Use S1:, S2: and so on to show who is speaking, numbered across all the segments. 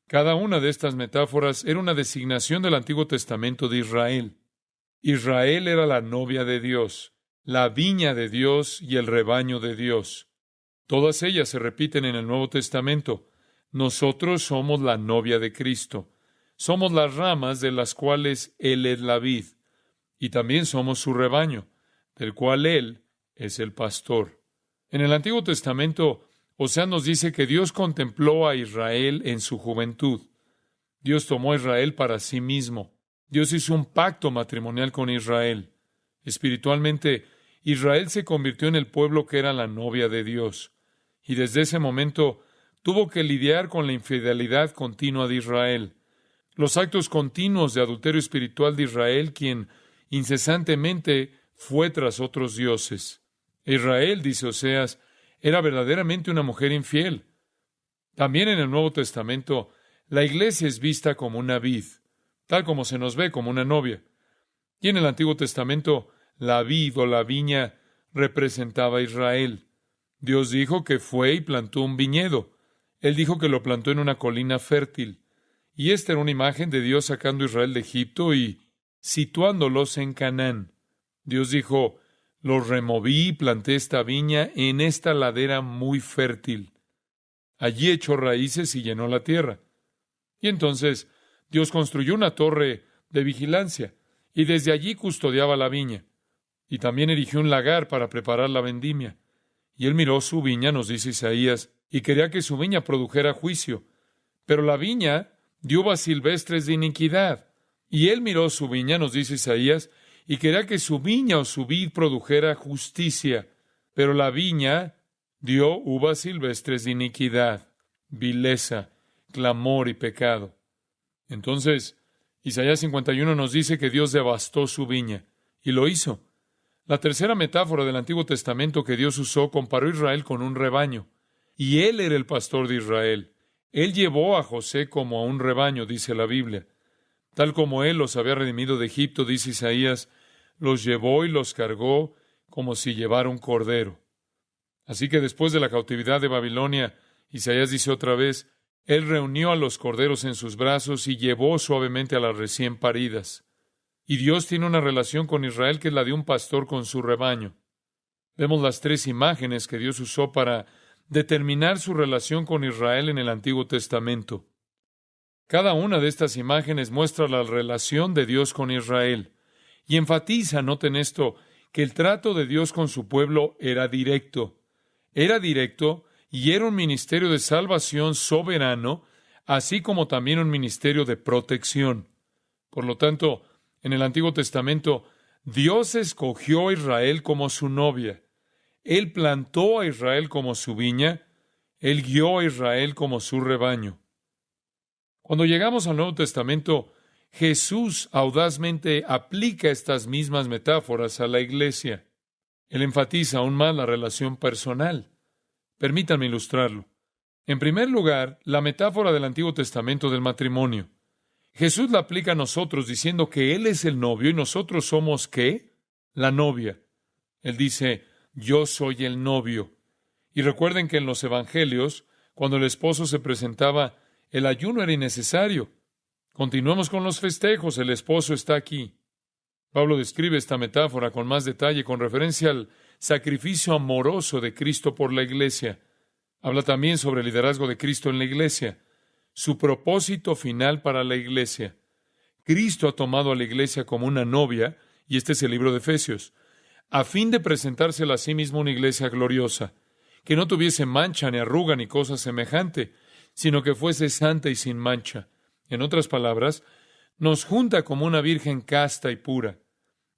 S1: Cada una de estas metáforas era una designación del Antiguo Testamento de Israel. Israel era la novia de Dios, la viña de Dios y el rebaño de Dios. Todas ellas se repiten en el Nuevo Testamento. Nosotros somos la novia de Cristo. Somos las ramas de las cuales Él es la vid. Y también somos su rebaño, del cual Él es el pastor. En el Antiguo Testamento, Oseas nos dice que Dios contempló a Israel en su juventud. Dios tomó a Israel para sí mismo. Dios hizo un pacto matrimonial con Israel. Espiritualmente, Israel se convirtió en el pueblo que era la novia de Dios. Y desde ese momento tuvo que lidiar con la infidelidad continua de Israel. Los actos continuos de adulterio espiritual de Israel, quien incesantemente fue tras otros dioses. Israel, dice Oseas, era verdaderamente una mujer infiel. También en el Nuevo Testamento, la iglesia es vista como una vid, tal como se nos ve como una novia. Y en el Antiguo Testamento, la vid o la viña representaba a Israel. Dios dijo que fue y plantó un viñedo. Él dijo que lo plantó en una colina fértil. Y esta era una imagen de Dios sacando a Israel de Egipto y situándolos en Canaán. Dios dijo, los removí y planté esta viña en esta ladera muy fértil. Allí echó raíces y llenó la tierra. Y entonces Dios construyó una torre de vigilancia y desde allí custodiaba la viña. Y también erigió un lagar para preparar la vendimia. Y él miró su viña, nos dice Isaías, y quería que su viña produjera juicio. Pero la viña dio uvas silvestres de iniquidad. Y él miró su viña, nos dice Isaías, y quería que su viña o su vid produjera justicia. Pero la viña dio uvas silvestres de iniquidad, vileza, clamor y pecado. Entonces, Isaías 51 nos dice que Dios devastó su viña, y lo hizo. La tercera metáfora del Antiguo Testamento que Dios usó comparó a Israel con un rebaño, y Él era el pastor de Israel. Él llevó a José como a un rebaño, dice la Biblia. Tal como Él los había redimido de Egipto, dice Isaías, los llevó y los cargó como si llevara un cordero. Así que después de la cautividad de Babilonia, Isaías dice otra vez, Él reunió a los corderos en sus brazos y llevó suavemente a las recién paridas. Y Dios tiene una relación con Israel que es la de un pastor con su rebaño. Vemos las tres imágenes que Dios usó para determinar su relación con Israel en el Antiguo Testamento. Cada una de estas imágenes muestra la relación de Dios con Israel y enfatiza, noten esto, que el trato de Dios con su pueblo era directo. Era directo y era un ministerio de salvación soberano, así como también un ministerio de protección. Por lo tanto, en el Antiguo Testamento, Dios escogió a Israel como su novia. Él plantó a Israel como su viña. Él guió a Israel como su rebaño. Cuando llegamos al Nuevo Testamento, Jesús audazmente aplica estas mismas metáforas a la iglesia. Él enfatiza aún más la relación personal. Permítanme ilustrarlo. En primer lugar, la metáfora del Antiguo Testamento del matrimonio. Jesús la aplica a nosotros diciendo que Él es el novio y nosotros somos, ¿qué? La novia. Él dice, yo soy el novio. Y recuerden que en los evangelios, cuando el esposo se presentaba, el ayuno era innecesario. Continuemos con los festejos, el esposo está aquí. Pablo describe esta metáfora con más detalle con referencia al sacrificio amoroso de Cristo por la iglesia. Habla también sobre el liderazgo de Cristo en la iglesia, su propósito final para la iglesia. Cristo ha tomado a la iglesia como una novia, y este es el libro de Efesios, a fin de presentársela a sí mismo una iglesia gloriosa, que no tuviese mancha, ni arruga, ni cosa semejante, sino que fuese santa y sin mancha. En otras palabras, nos junta como una virgen casta y pura.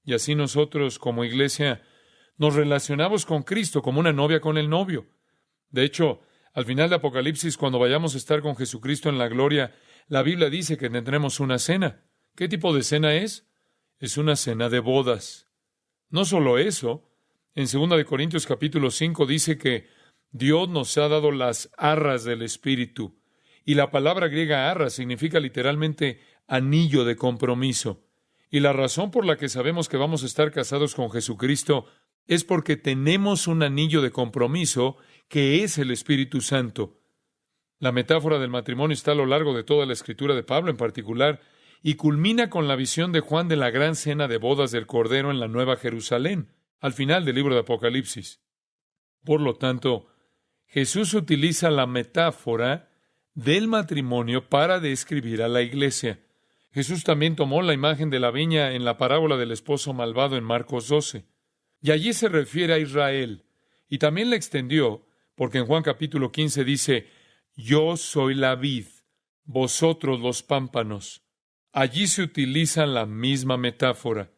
S1: Y así nosotros, como iglesia, nos relacionamos con Cristo como una novia con el novio. De hecho, al final de Apocalipsis, cuando vayamos a estar con Jesucristo en la gloria, la Biblia dice que tendremos una cena. ¿Qué tipo de cena es? Es una cena de bodas. No solo eso, en 2 Corintios capítulo 5 dice que Dios nos ha dado las arras del Espíritu. Y la palabra griega arra significa literalmente anillo de compromiso. Y la razón por la que sabemos que vamos a estar casados con Jesucristo es porque tenemos un anillo de compromiso que es el Espíritu Santo. La metáfora del matrimonio está a lo largo de toda la escritura de Pablo en particular, y culmina con la visión de Juan de la gran cena de bodas del Cordero en la Nueva Jerusalén, al final del libro de Apocalipsis. Por lo tanto, Jesús utiliza la metáfora del matrimonio para describir a la iglesia. Jesús también tomó la imagen de la viña en la parábola del esposo malvado en Marcos 12. Y allí se refiere a Israel. Y también la extendió, porque en Juan capítulo 15 dice, yo soy la vid, vosotros los pámpanos. Allí se utiliza la misma metáfora.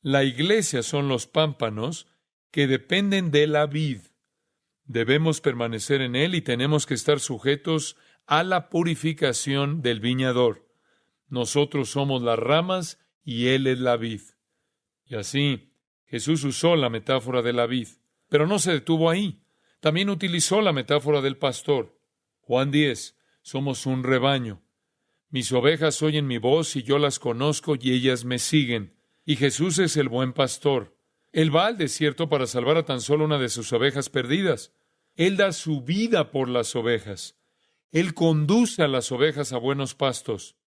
S1: La iglesia son los pámpanos que dependen de la vid. Debemos permanecer en él y tenemos que estar sujetos a la purificación del viñador. Nosotros somos las ramas y él es la vid. Y así, Jesús usó la metáfora de la vid, pero no se detuvo ahí. También utilizó la metáfora del pastor. Juan 10, somos un rebaño. Mis ovejas oyen mi voz y yo las conozco y ellas me siguen. Y Jesús es el buen pastor. Él va al desierto para salvar a tan solo una de sus ovejas perdidas. Él da su vida por las ovejas. Él conduce a las ovejas a buenos pastos.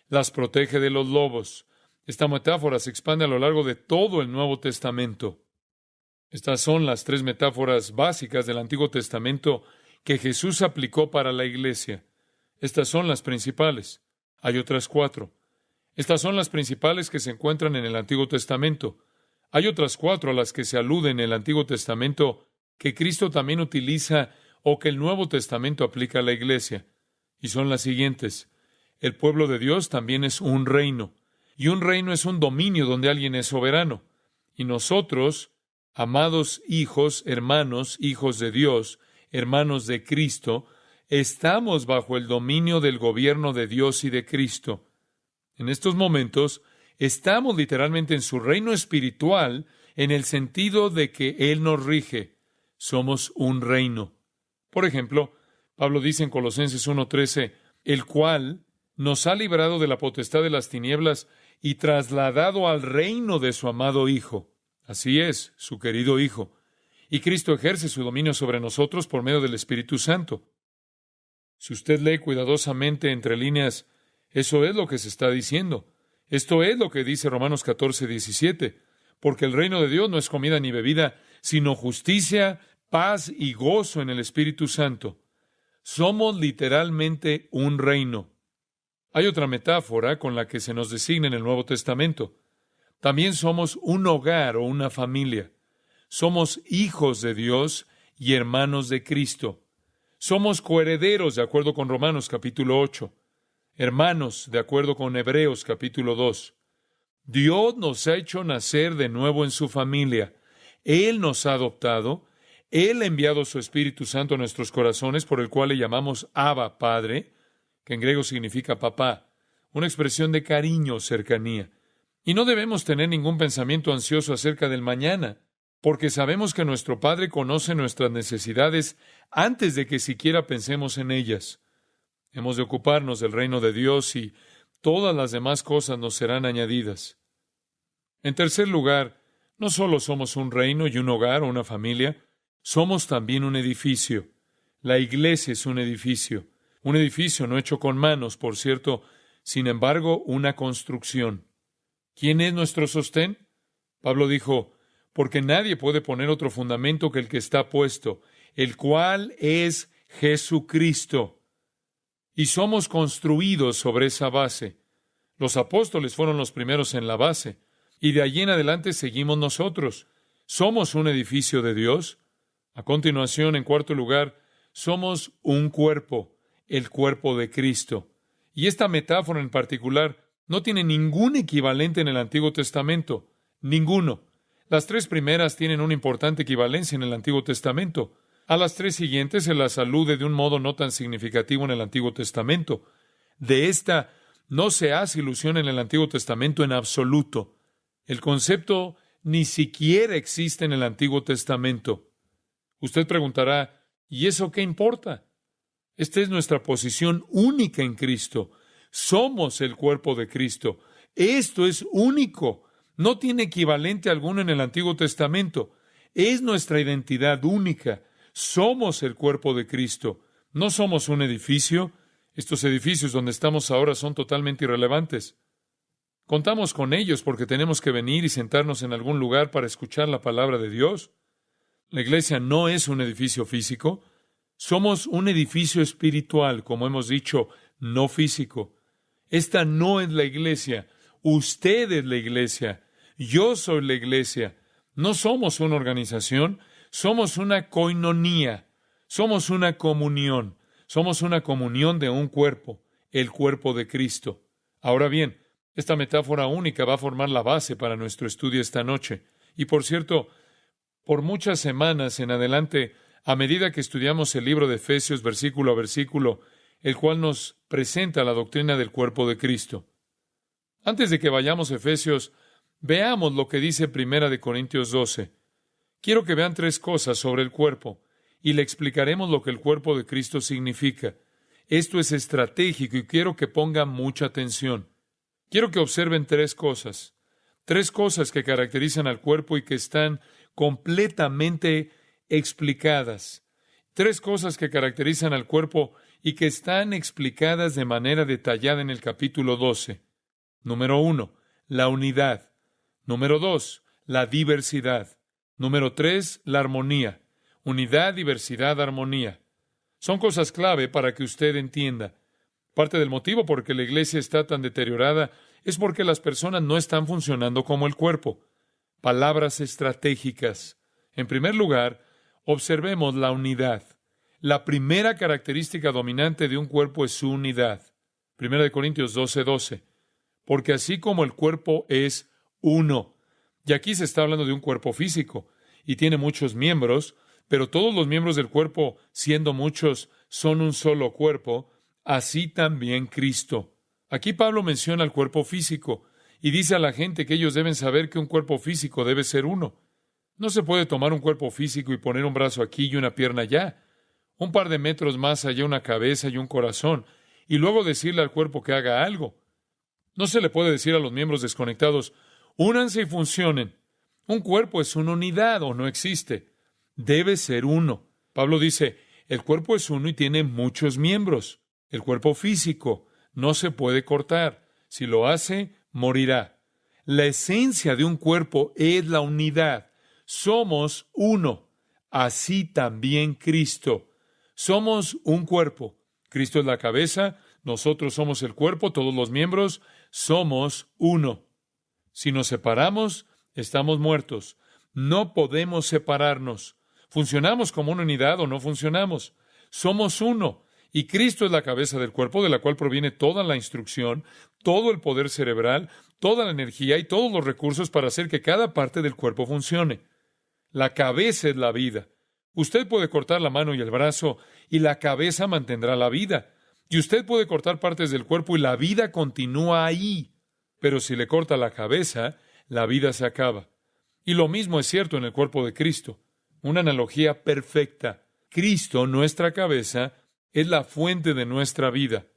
S1: Las protege de los lobos. Esta metáfora se expande a lo largo de todo el Nuevo Testamento. Estas son las 3 metáforas básicas del Antiguo Testamento que Jesús aplicó para la iglesia. Estas son las principales. Hay otras 4. Estas son las principales que se encuentran en el Antiguo Testamento. Hay otras 4 a las que se alude en el Antiguo Testamento que Cristo también utiliza o que el Nuevo Testamento aplica a la iglesia. Y son las siguientes. El pueblo de Dios también es un reino. Y un reino es un dominio donde alguien es soberano. Y nosotros, amados hijos, hermanos, hijos de Dios, hermanos de Cristo, estamos bajo el dominio del gobierno de Dios y de Cristo. En estos momentos, estamos literalmente en su reino espiritual en el sentido de que Él nos rige. Somos un reino. Por ejemplo, Pablo dice en Colosenses 1:13, el cual nos ha librado de la potestad de las tinieblas y trasladado al reino de su amado Hijo. Así es, su querido Hijo. Y Cristo ejerce su dominio sobre nosotros por medio del Espíritu Santo. Si usted lee cuidadosamente entre líneas, eso es lo que se está diciendo. Esto es lo que dice Romanos 14:17. Porque el reino de Dios no es comida ni bebida, sino justicia, paz y gozo en el Espíritu Santo. Somos literalmente un reino. Hay otra metáfora con la que se nos designa en el Nuevo Testamento. También somos un hogar o una familia. Somos hijos de Dios y hermanos de Cristo. Somos coherederos de acuerdo con Romanos capítulo 8. Hermanos de acuerdo con Hebreos capítulo 2. Dios nos ha hecho nacer de nuevo en su familia. Él nos ha adoptado. Él ha enviado su Espíritu Santo a nuestros corazones, por el cual le llamamos Abba, Padre, que en griego significa papá, una expresión de cariño o cercanía. Y no debemos tener ningún pensamiento ansioso acerca del mañana, porque sabemos que nuestro Padre conoce nuestras necesidades antes de que siquiera pensemos en ellas. Hemos de ocuparnos del reino de Dios y todas las demás cosas nos serán añadidas. En tercer lugar, no solo somos un reino y un hogar o una familia, somos también un edificio. La iglesia es un edificio no hecho con manos, por cierto, sin embargo, una construcción. ¿Quién es nuestro sostén? Pablo dijo, porque nadie puede poner otro fundamento que el que está puesto, el cual es Jesucristo. Y somos construidos sobre esa base. Los apóstoles fueron los primeros en la base, y de allí en adelante seguimos nosotros. Somos un edificio de Dios. A continuación, en cuarto lugar, somos un cuerpo, el cuerpo de Cristo. Y esta metáfora en particular no tiene ningún equivalente en el Antiguo Testamento. Ninguno. Las 3 primeras tienen una importante equivalencia en el Antiguo Testamento. A las 3 siguientes se las alude de un modo no tan significativo en el Antiguo Testamento. De esta no se hace ilusión en el Antiguo Testamento en absoluto. El concepto ni siquiera existe en el Antiguo Testamento. Usted preguntará, ¿y eso qué importa? Esta es nuestra posición única en Cristo. Somos el cuerpo de Cristo. Esto es único. No tiene equivalente alguno en el Antiguo Testamento. Es nuestra identidad única. Somos el cuerpo de Cristo. No somos un edificio. Estos edificios donde estamos ahora son totalmente irrelevantes. Contamos con ellos porque tenemos que venir y sentarnos en algún lugar para escuchar la palabra de Dios. La iglesia no es un edificio físico. Somos un edificio espiritual, como hemos dicho, no físico. Esta no es la iglesia. Usted es la iglesia. Yo soy la iglesia. No somos una organización. Somos una koinonía. Somos una comunión. Somos una comunión de un cuerpo, el cuerpo de Cristo. Ahora bien, esta metáfora única va a formar la base para nuestro estudio esta noche. Y por cierto, por muchas semanas en adelante, a medida que estudiamos el libro de Efesios versículo a versículo, el cual nos presenta la doctrina del cuerpo de Cristo. Antes de que vayamos a Efesios, veamos lo que dice Primera de Corintios 12. Quiero que vean tres cosas sobre el cuerpo, y le explicaremos lo que el cuerpo de Cristo significa. Esto es estratégico y quiero que pongan mucha atención. Quiero que observen tres cosas que caracterizan al cuerpo y que están completamente explicadas. Tres cosas que caracterizan al cuerpo y que están explicadas de manera detallada en el capítulo 12. Número 1, la unidad. Número 2, la diversidad. Número 3, la armonía. Unidad, diversidad, armonía. Son cosas clave para que usted entienda. Parte del motivo por que la iglesia está tan deteriorada es porque las personas no están funcionando como el cuerpo. Palabras estratégicas. En primer lugar, observemos la unidad. La primera característica dominante de un cuerpo es su unidad. 1 Corintios 12:12. Porque así como el cuerpo es uno. Y aquí se está hablando de un cuerpo físico, y tiene muchos miembros, pero todos los miembros del cuerpo, siendo muchos, son un solo cuerpo, así también Cristo. Aquí Pablo menciona el cuerpo físico, y dice a la gente que ellos deben saber que un cuerpo físico debe ser uno. No se puede tomar un cuerpo físico y poner un brazo aquí y una pierna allá, un par de metros más allá una cabeza y un corazón, y luego decirle al cuerpo que haga algo. No se le puede decir a los miembros desconectados, únanse y funcionen. Un cuerpo es una unidad o no existe. Debe ser uno. Pablo dice, el cuerpo es uno y tiene muchos miembros. El cuerpo físico no se puede cortar. Si lo hace, morirá. La esencia de un cuerpo es la unidad. Somos uno. Así también Cristo. Somos un cuerpo. Cristo es la cabeza, nosotros somos el cuerpo, todos los miembros, somos uno. Si nos separamos, estamos muertos. No podemos separarnos. ¿Funcionamos como una unidad o no funcionamos? Somos uno. Y Cristo es la cabeza del cuerpo, de la cual proviene toda la instrucción, todo el poder cerebral, toda la energía y todos los recursos para hacer que cada parte del cuerpo funcione. La cabeza es la vida. Usted puede cortar la mano y el brazo, y la cabeza mantendrá la vida. Y usted puede cortar partes del cuerpo y la vida continúa ahí. Pero si le corta la cabeza, la vida se acaba. Y lo mismo es cierto en el cuerpo de Cristo. Una analogía perfecta. Cristo, nuestra cabeza, es la fuente de nuestra vida.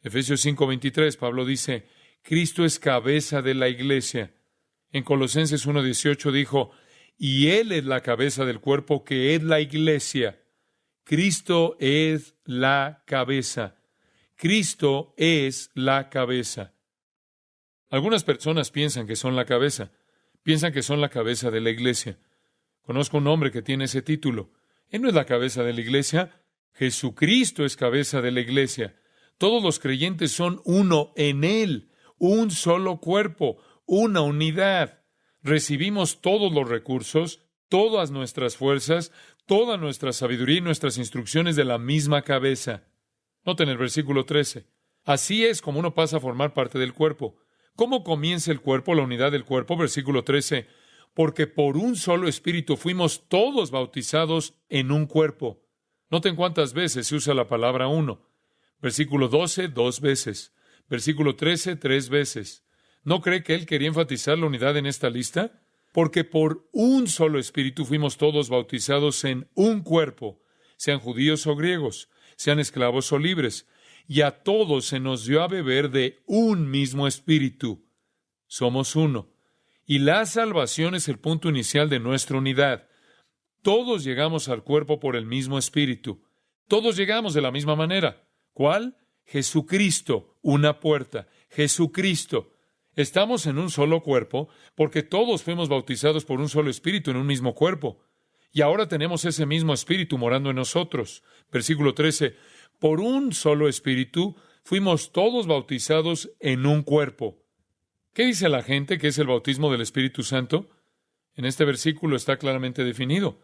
S1: Efesios 5:23, Pablo dice, Cristo es cabeza de la iglesia. En Colosenses 1:18 dijo, y Él es la cabeza del cuerpo que es la iglesia. Cristo es la cabeza. Cristo es la cabeza. Algunas personas piensan que son la cabeza. Piensan que son la cabeza de la iglesia. Conozco un hombre que tiene ese título. Él no es la cabeza de la iglesia. Jesucristo es cabeza de la iglesia. Todos los creyentes son uno en Él, un solo cuerpo, una unidad. Recibimos todos los recursos, todas nuestras fuerzas, toda nuestra sabiduría y nuestras instrucciones de la misma cabeza. Noten el versículo 13. Así es como uno pasa a formar parte del cuerpo. ¿Cómo comienza el cuerpo, la unidad del cuerpo? Versículo 13. Porque por un solo espíritu fuimos todos bautizados en un cuerpo. Noten cuántas veces se usa la palabra uno. Versículo 12, 2 veces. Versículo 13, 3 veces. ¿No cree que él quería enfatizar la unidad en esta lista? Porque por un solo espíritu fuimos todos bautizados en un cuerpo, sean judíos o griegos, sean esclavos o libres, y a todos se nos dio a beber de un mismo espíritu. Somos uno. Y la salvación es el punto inicial de nuestra unidad. Todos llegamos al cuerpo por el mismo espíritu. Todos llegamos de la misma manera. ¿Cuál? Jesucristo, una puerta. Jesucristo. Estamos en un solo cuerpo porque todos fuimos bautizados por un solo espíritu en un mismo cuerpo. Y ahora tenemos ese mismo espíritu morando en nosotros. Versículo 13. Por un solo espíritu fuimos todos bautizados en un cuerpo. ¿Qué dice la gente que es el bautismo del Espíritu Santo? En este versículo está claramente definido.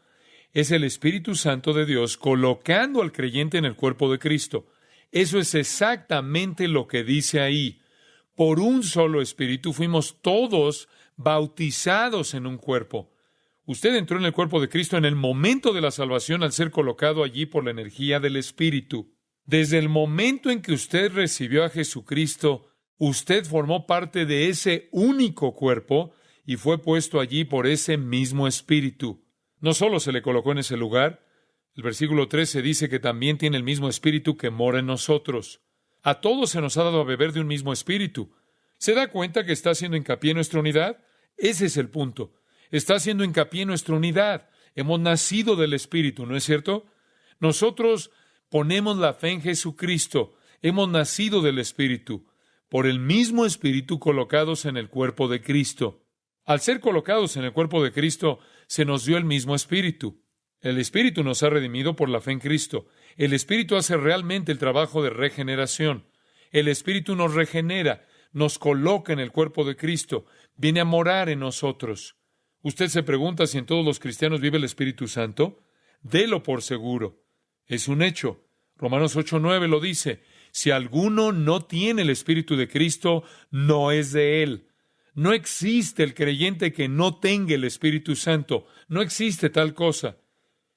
S1: Es el Espíritu Santo de Dios colocando al creyente en el cuerpo de Cristo. Eso es exactamente lo que dice ahí. Por un solo espíritu fuimos todos bautizados en un cuerpo. Usted entró en el cuerpo de Cristo en el momento de la salvación al ser colocado allí por la energía del Espíritu. Desde el momento en que usted recibió a Jesucristo, usted formó parte de ese único cuerpo y fue puesto allí por ese mismo Espíritu. No solo se le colocó en ese lugar, el versículo 13 dice que también tiene el mismo Espíritu que mora en nosotros. A todos se nos ha dado a beber de un mismo Espíritu. ¿Se da cuenta que está haciendo hincapié en nuestra unidad? Ese es el punto. Está haciendo hincapié en nuestra unidad. Hemos nacido del Espíritu, ¿no es cierto? Nosotros ponemos la fe en Jesucristo. Hemos nacido del Espíritu, por el mismo Espíritu colocados en el cuerpo de Cristo. Al ser colocados en el cuerpo de Cristo, se nos dio el mismo Espíritu. El Espíritu nos ha redimido por la fe en Cristo. El Espíritu hace realmente el trabajo de regeneración. El Espíritu nos regenera, nos coloca en el cuerpo de Cristo, viene a morar en nosotros. Usted se pregunta si en todos los cristianos vive el Espíritu Santo. Délo por seguro. Es un hecho. Romanos 8:9 lo dice. Si alguno no tiene el Espíritu de Cristo, no es de él. No existe el creyente que no tenga el Espíritu Santo. No existe tal cosa.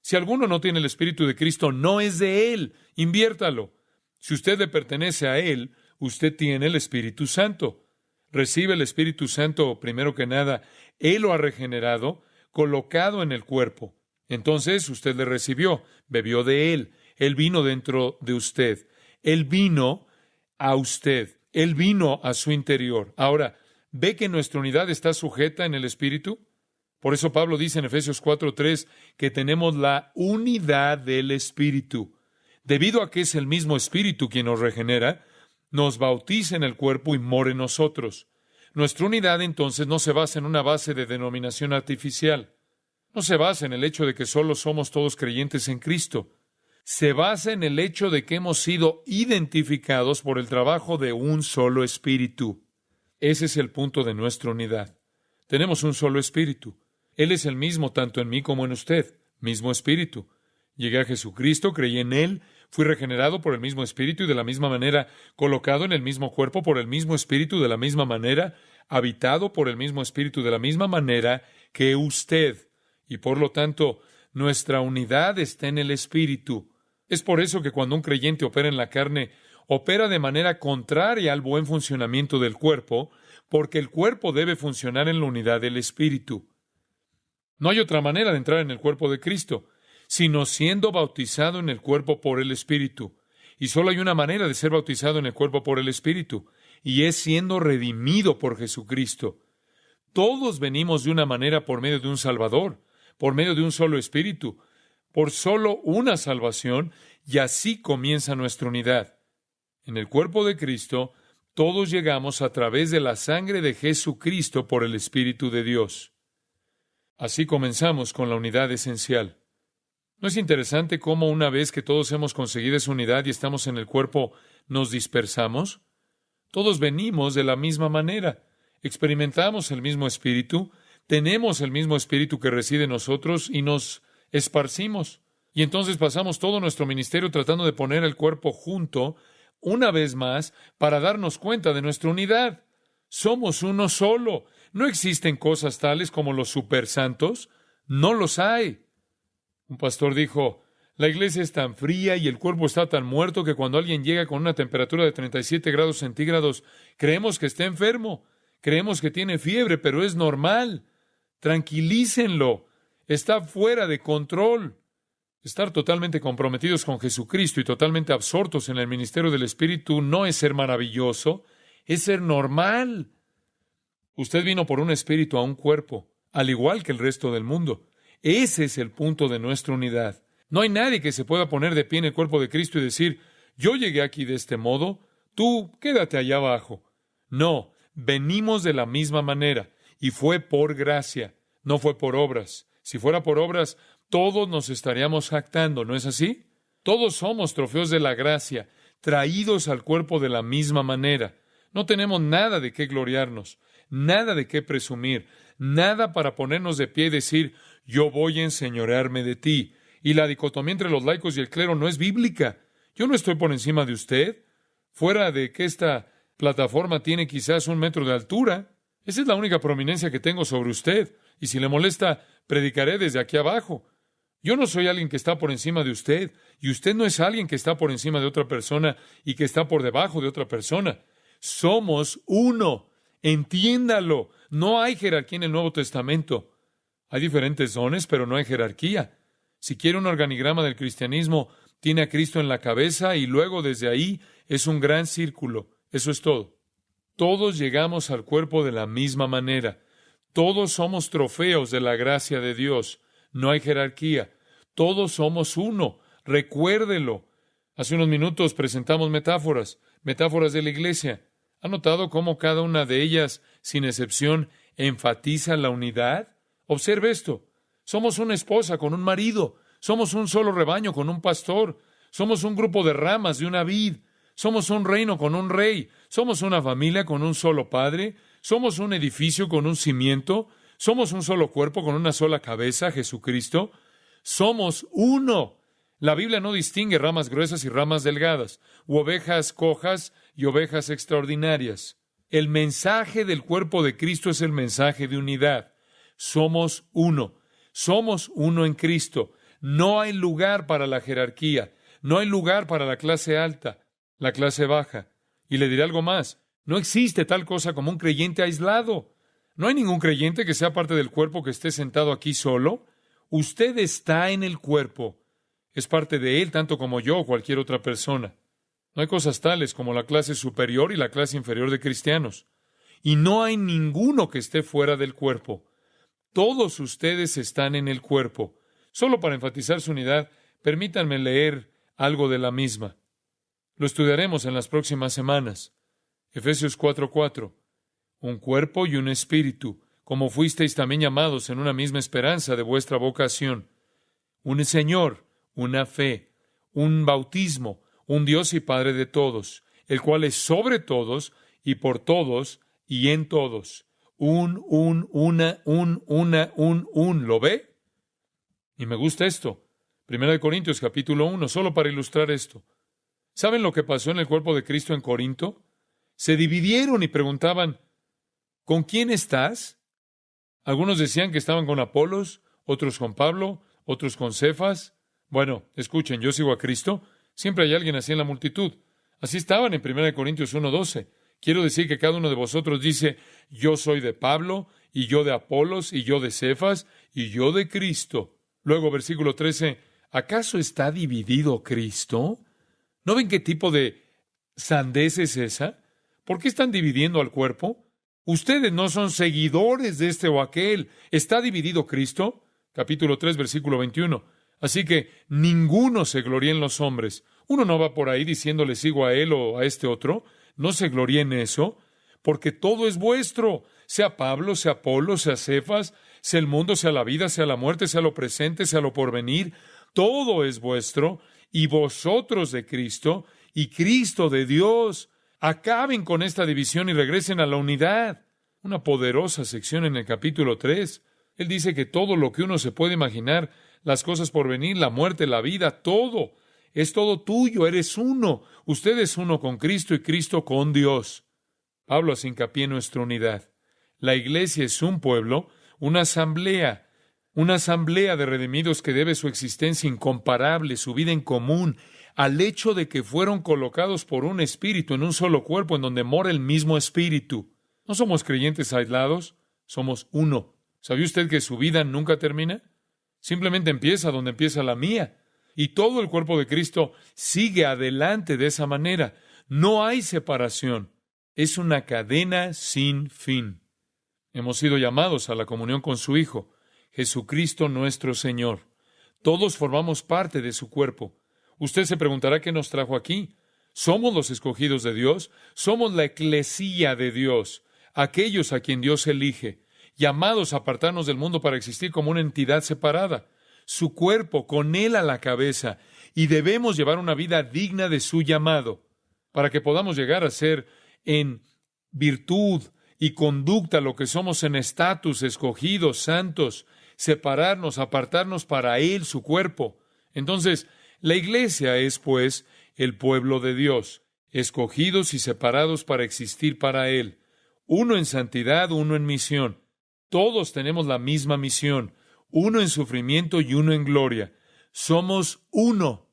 S1: Si alguno no tiene el Espíritu de Cristo, no es de él. Inviértalo. Si usted le pertenece a él, usted tiene el Espíritu Santo. Recibe el Espíritu Santo, primero que nada. Él lo ha regenerado, colocado en el cuerpo. Entonces usted le recibió, bebió de él. Él vino dentro de usted. Él vino a usted. Él vino a su interior. Ahora, ¿ve que nuestra unidad está sujeta en el Espíritu? Por eso Pablo dice en Efesios 4:3 que tenemos la unidad del Espíritu. Debido a que es el mismo Espíritu quien nos regenera, nos bautiza en el cuerpo y mora en nosotros. Nuestra unidad entonces no se basa en una base de denominación artificial. No se basa en el hecho de que solo somos todos creyentes en Cristo. Se basa en el hecho de que hemos sido identificados por el trabajo de un solo Espíritu. Ese es el punto de nuestra unidad. Tenemos un solo Espíritu. Él es el mismo tanto en mí como en usted. Mismo Espíritu. Llegué a Jesucristo, creí en Él, fui regenerado por el mismo Espíritu y de la misma manera colocado en el mismo cuerpo por el mismo Espíritu, de la misma manera, habitado por el mismo Espíritu, de la misma manera que usted. Y por lo tanto, nuestra unidad está en el Espíritu. Es por eso que cuando un creyente opera en la carne, opera de manera contraria al buen funcionamiento del cuerpo, porque el cuerpo debe funcionar en la unidad del Espíritu. No hay otra manera de entrar en el cuerpo de Cristo, sino siendo bautizado en el cuerpo por el Espíritu. Y solo hay una manera de ser bautizado en el cuerpo por el Espíritu, y es siendo redimido por Jesucristo. Todos venimos de una manera por medio de un Salvador, por medio de un solo Espíritu, por solo una salvación, y así comienza nuestra unidad. En el cuerpo de Cristo, todos llegamos a través de la sangre de Jesucristo por el Espíritu de Dios. Así comenzamos con la unidad esencial. ¿No es interesante cómo una vez que todos hemos conseguido esa unidad y estamos en el cuerpo, nos dispersamos? Todos venimos de la misma manera. Experimentamos el mismo Espíritu, tenemos el mismo Espíritu que reside en nosotros y nos esparcimos. Y entonces pasamos todo nuestro ministerio tratando de poner el cuerpo junto, una vez más, para darnos cuenta de nuestra unidad. Somos uno solo. No existen cosas tales como los supersantos. No los hay. Un pastor dijo, la iglesia es tan fría y el cuerpo está tan muerto que cuando alguien llega con una temperatura de 37 grados centígrados, creemos que está enfermo. Creemos que tiene fiebre, pero es normal. Tranquilícenlo. Está fuera de control. Estar totalmente comprometidos con Jesucristo y totalmente absortos en el ministerio del Espíritu no es ser maravilloso, es ser normal. Usted vino por un espíritu a un cuerpo, al igual que el resto del mundo. Ese es el punto de nuestra unidad. No hay nadie que se pueda poner de pie en el cuerpo de Cristo y decir, yo llegué aquí de este modo, tú quédate allá abajo. No, venimos de la misma manera, y fue por gracia, no fue por obras. Si fuera por obras, todos nos estaríamos jactando, ¿no es así? Todos somos trofeos de la gracia, traídos al cuerpo de la misma manera. No tenemos nada de qué gloriarnos, nada de qué presumir, nada para ponernos de pie y decir, yo voy a enseñorearme de ti. Y la dicotomía entre los laicos y el clero no es bíblica. Yo no estoy por encima de usted, fuera de que esta plataforma tiene quizás 1 metro de altura. Esa es la única prominencia que tengo sobre usted. Y si le molesta, predicaré desde aquí abajo. Yo no soy alguien que está por encima de usted, y usted no es alguien que está por encima de otra persona y que está por debajo de otra persona. Somos uno. Entiéndalo. No hay jerarquía en el Nuevo Testamento. Hay diferentes dones, pero no hay jerarquía. Si quiere un organigrama del cristianismo, tiene a Cristo en la cabeza y luego desde ahí es un gran círculo. Eso es todo. Todos llegamos al cuerpo de la misma manera. Todos somos trofeos de la gracia de Dios. No hay jerarquía. Todos somos uno. Recuérdelo. Hace unos minutos presentamos metáforas de la iglesia. ¿Ha notado cómo cada una de ellas, sin excepción, enfatiza la unidad? Observe esto. Somos una esposa con un marido. Somos un solo rebaño con un pastor. Somos un grupo de ramas de una vid. Somos un reino con un rey. Somos una familia con un solo padre. Somos un edificio con un cimiento. Somos un solo cuerpo con una sola cabeza, Jesucristo. Somos uno. La Biblia no distingue ramas gruesas y ramas delgadas, u ovejas cojas y ovejas extraordinarias. El mensaje del cuerpo de Cristo es el mensaje de unidad. Somos uno. Somos uno en Cristo. No hay lugar para la jerarquía. No hay lugar para la clase alta, la clase baja. Y le diré algo más. No existe tal cosa como un creyente aislado. No hay ningún creyente que sea parte del cuerpo que esté sentado aquí solo. Usted está en el cuerpo. Es parte de él tanto como yo o cualquier otra persona. No hay cosas tales como la clase superior y la clase inferior de cristianos. Y no hay ninguno que esté fuera del cuerpo. Todos ustedes están en el cuerpo. Solo para enfatizar su unidad, permítanme leer algo de la misma. Lo estudiaremos en las próximas semanas. Efesios 4:4. Un cuerpo y un espíritu, como fuisteis también llamados en una misma esperanza de vuestra vocación. Un Señor, una fe, un bautismo, un Dios y Padre de todos, el cual es sobre todos y por todos y en todos. Una. ¿Lo ve? Y me gusta esto. 1 Corintios capítulo 1, solo para ilustrar esto. ¿Saben lo que pasó en el cuerpo de Cristo en Corinto? Se dividieron y preguntaban, ¿con quién estás? Algunos decían que estaban con Apolos, otros con Pablo, otros con Cefas. Bueno, escuchen, yo sigo a Cristo. Siempre hay alguien así en la multitud. Así estaban en 1 Corintios 1:12. Quiero decir que cada uno de vosotros dice, yo soy de Pablo, y yo de Apolos, y yo de Cefas, y yo de Cristo. Luego, versículo 13, ¿acaso está dividido Cristo? ¿No ven qué tipo de sandez es esa? ¿Por qué están dividiendo al cuerpo? Ustedes no son seguidores de este o aquel. ¿Está dividido Cristo? Capítulo 3, versículo 21. Así que ninguno se gloríe en los hombres. Uno no va por ahí diciéndole sigo a él o a este otro. No se gloríe en eso, porque todo es vuestro. Sea Pablo, sea Apolo, sea Cefas, sea el mundo, sea la vida, sea la muerte, sea lo presente, sea lo porvenir. Todo es vuestro, y vosotros de Cristo, y Cristo de Dios. Acaben con esta división y regresen a la unidad. Una poderosa sección en el capítulo 3. Él dice que todo lo que uno se puede imaginar, las cosas por venir, la muerte, la vida, todo, es todo tuyo, eres uno. Usted es uno con Cristo y Cristo con Dios. Pablo hace hincapié en nuestra unidad. La iglesia es un pueblo, una asamblea de redimidos que debe su existencia incomparable, su vida en común, al hecho de que fueron colocados por un espíritu en un solo cuerpo en donde mora el mismo espíritu. No somos creyentes aislados, somos uno. ¿Sabía usted que su vida nunca termina? Simplemente empieza donde empieza la mía. Y todo el cuerpo de Cristo sigue adelante de esa manera. No hay separación. Es una cadena sin fin. Hemos sido llamados a la comunión con su Hijo, Jesucristo nuestro Señor. Todos formamos parte de su cuerpo. Usted se preguntará qué nos trajo aquí. ¿Somos los escogidos de Dios? Somos la eclesía de Dios, aquellos a quien Dios elige, llamados a apartarnos del mundo para existir como una entidad separada. Su cuerpo, con Él a la cabeza, y debemos llevar una vida digna de su llamado, para que podamos llegar a ser en virtud y conducta lo que somos en estatus, escogidos, santos, separarnos, apartarnos para Él, su cuerpo. Entonces, la iglesia es, pues, el pueblo de Dios, escogidos y separados para existir para Él. Uno en santidad, uno en misión. Todos tenemos la misma misión, uno en sufrimiento y uno en gloria. Somos uno.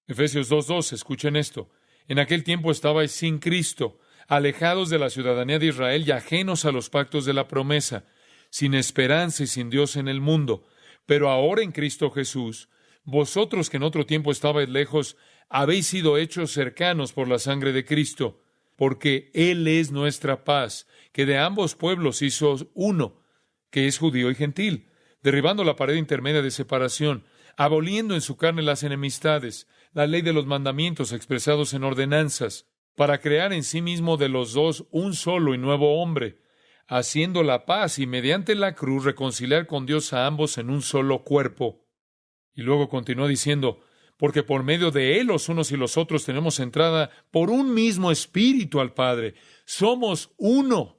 S1: Efesios 2:2, escuchen esto. En aquel tiempo estabais sin Cristo, alejados de la ciudadanía de Israel y ajenos a los pactos de la promesa, sin esperanza y sin Dios en el mundo. Pero ahora en Cristo Jesús, vosotros que en otro tiempo estabais lejos, habéis sido hechos cercanos por la sangre de Cristo, porque Él es nuestra paz, que de ambos pueblos hizo uno, que es judío y gentil, derribando la pared intermedia de separación, aboliendo en su carne las enemistades, la ley de los mandamientos expresados en ordenanzas, para crear en sí mismo de los dos un solo y nuevo hombre, haciendo la paz y mediante la cruz reconciliar con Dios a ambos en un solo cuerpo. Y luego continuó diciendo, porque por medio de Él los unos y los otros tenemos entrada por un mismo espíritu al Padre. Somos uno.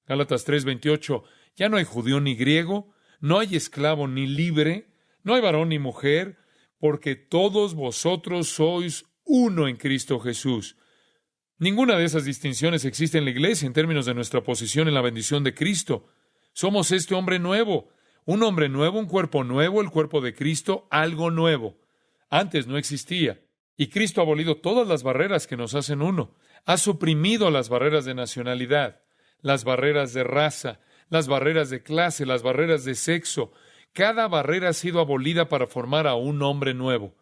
S1: Gálatas 3:28, ya no hay judío ni griego, no hay esclavo ni libre, no hay varón ni mujer, porque todos vosotros sois uno en Cristo Jesús. Ninguna de esas distinciones existe en la iglesia en términos de nuestra posición en la bendición de Cristo. Somos este hombre nuevo, un cuerpo nuevo, el cuerpo de Cristo, algo nuevo. Antes no existía. Y Cristo ha abolido todas las barreras que nos hacen uno. Ha suprimido las barreras de nacionalidad, las barreras de raza, las barreras de clase, las barreras de sexo. Cada barrera ha sido abolida para formar a un hombre nuevo.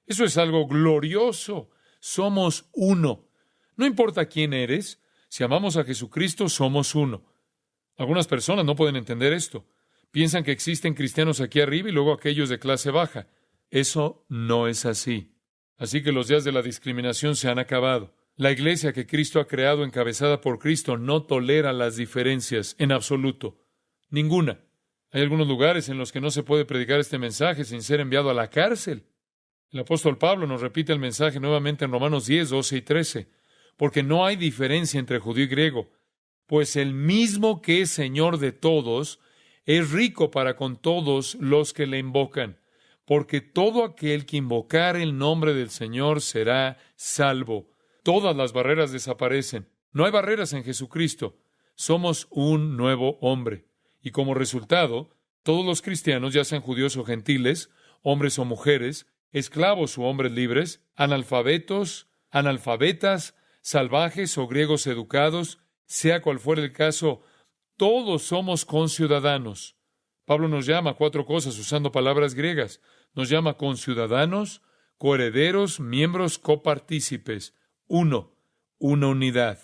S1: Eso es algo glorioso. Somos uno. No importa quién eres, si amamos a Jesucristo, somos uno. Algunas personas no pueden entender esto. Piensan que existen cristianos aquí arriba y luego aquellos de clase baja. Eso no es así. Así que los días de la discriminación se han acabado. La iglesia que Cristo ha creado, encabezada por Cristo, no tolera las diferencias en absoluto. Ninguna. Hay algunos lugares en los que no se puede predicar este mensaje sin ser enviado a la cárcel. El apóstol Pablo nos repite el mensaje nuevamente en Romanos 10, 12 y 13. Porque no hay diferencia entre judío y griego, pues el mismo que es Señor de todos, es rico para con todos los que le invocan, porque todo aquel que invocar el nombre del Señor será salvo. Todas las barreras desaparecen. No hay barreras en Jesucristo. Somos un nuevo hombre. Y como resultado, todos los cristianos, ya sean judíos o gentiles, hombres o mujeres, esclavos o hombres libres, analfabetos, analfabetas, salvajes o griegos educados, sea cual fuera el caso, todos somos conciudadanos. Pablo nos llama a 4 cosas usando palabras griegas. Nos llama conciudadanos, coherederos, miembros, copartícipes. Uno, una unidad.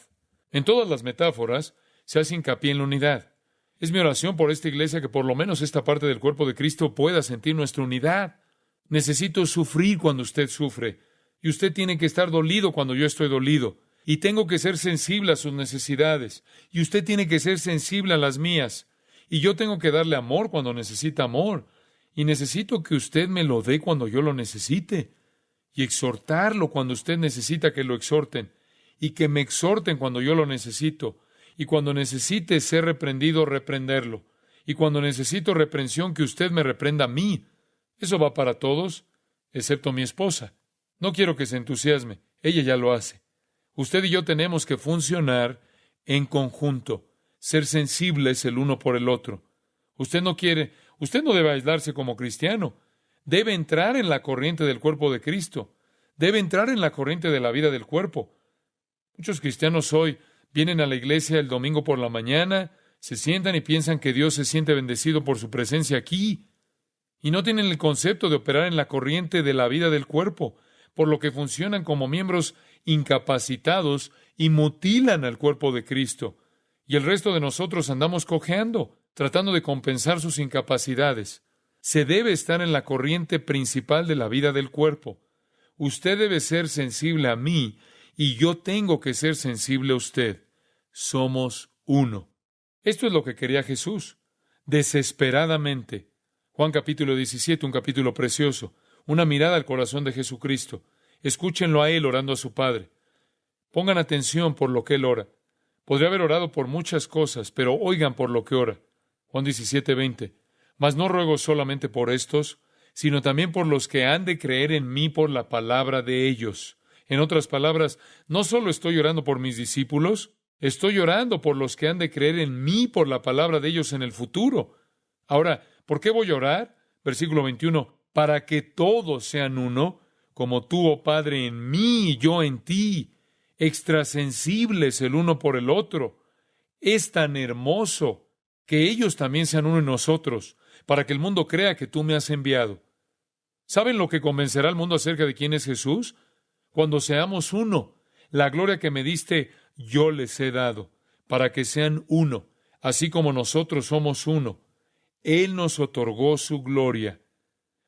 S1: En todas las metáforas se hace hincapié en la unidad. Es mi oración por esta iglesia que por lo menos esta parte del cuerpo de Cristo pueda sentir nuestra unidad. Necesito sufrir cuando usted sufre. Y usted tiene que estar dolido cuando yo estoy dolido. Y tengo que ser sensible a sus necesidades. Y usted tiene que ser sensible a las mías. Y yo tengo que darle amor cuando necesita amor. Y necesito que usted me lo dé cuando yo lo necesite. Y exhortarlo cuando usted necesita que lo exhorten. Y que me exhorten cuando yo lo necesito. Y cuando necesite ser reprendido, reprenderlo. Y cuando necesito reprensión, que usted me reprenda a mí. Eso va para todos, excepto mi esposa. No quiero que se entusiasme. Ella ya lo hace. Usted y yo tenemos que funcionar en conjunto, ser sensibles el uno por el otro. Usted no debe aislarse como cristiano. Debe entrar en la corriente del cuerpo de Cristo. Debe entrar en la corriente de la vida del cuerpo. Muchos cristianos hoy vienen a la iglesia el domingo por la mañana, se sientan y piensan que Dios se siente bendecido por su presencia aquí. Y no tienen el concepto de operar en la corriente de la vida del cuerpo, por lo que funcionan como miembros incapacitados y mutilan al cuerpo de Cristo. Y el resto de nosotros andamos cojeando, tratando de compensar sus incapacidades. Se debe estar en la corriente principal de la vida del cuerpo. Usted debe ser sensible a mí y yo tengo que ser sensible a usted. Somos uno. Esto es lo que quería Jesús, desesperadamente. Juan capítulo 17, un capítulo precioso. Una mirada al corazón de Jesucristo. Escúchenlo a Él orando a su Padre. Pongan atención por lo que Él ora. Podría haber orado por muchas cosas, pero oigan por lo que ora. Juan 17, 20. Mas no ruego solamente por estos, sino también por los que han de creer en mí por la palabra de ellos. En otras palabras, no solo estoy orando por mis discípulos, estoy orando por los que han de creer en mí por la palabra de ellos en el futuro. Ahora, ¿por qué voy a orar? Versículo 21. Para que todos sean uno, como tú, oh Padre, en mí y yo en ti, extrasensibles el uno por el otro. Es tan hermoso que ellos también sean uno en nosotros, para que el mundo crea que tú me has enviado. ¿Saben lo que convencerá al mundo acerca de quién es Jesús? Cuando seamos uno, la gloria que me diste, yo les he dado, para que sean uno, así como nosotros somos uno. Él nos otorgó su gloria,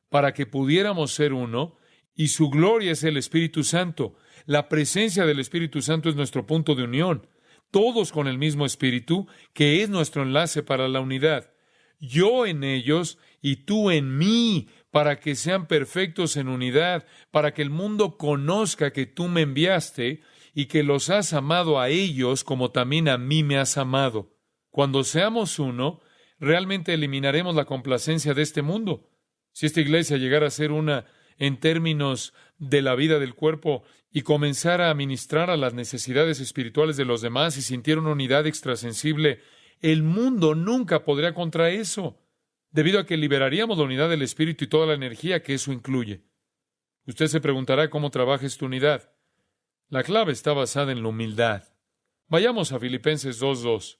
S1: para que pudiéramos ser uno, y su gloria es el Espíritu Santo. La presencia del Espíritu Santo es nuestro punto de unión, todos con el mismo Espíritu, que es nuestro enlace para la unidad. Yo en ellos y tú en mí, para que sean perfectos en unidad, para que el mundo conozca que tú me enviaste y que los has amado a ellos como también a mí me has amado. Cuando seamos uno, realmente eliminaremos la complacencia de este mundo. Si esta iglesia llegara a ser una en términos de la vida del cuerpo y comenzara a ministrar a las necesidades espirituales de los demás y sintiera una unidad extrasensible, el mundo nunca podría contra eso, debido a que liberaríamos la unidad del Espíritu y toda la energía que eso incluye. Usted se preguntará cómo trabaja esta unidad. La clave está basada en la humildad. Vayamos a Filipenses 2:2.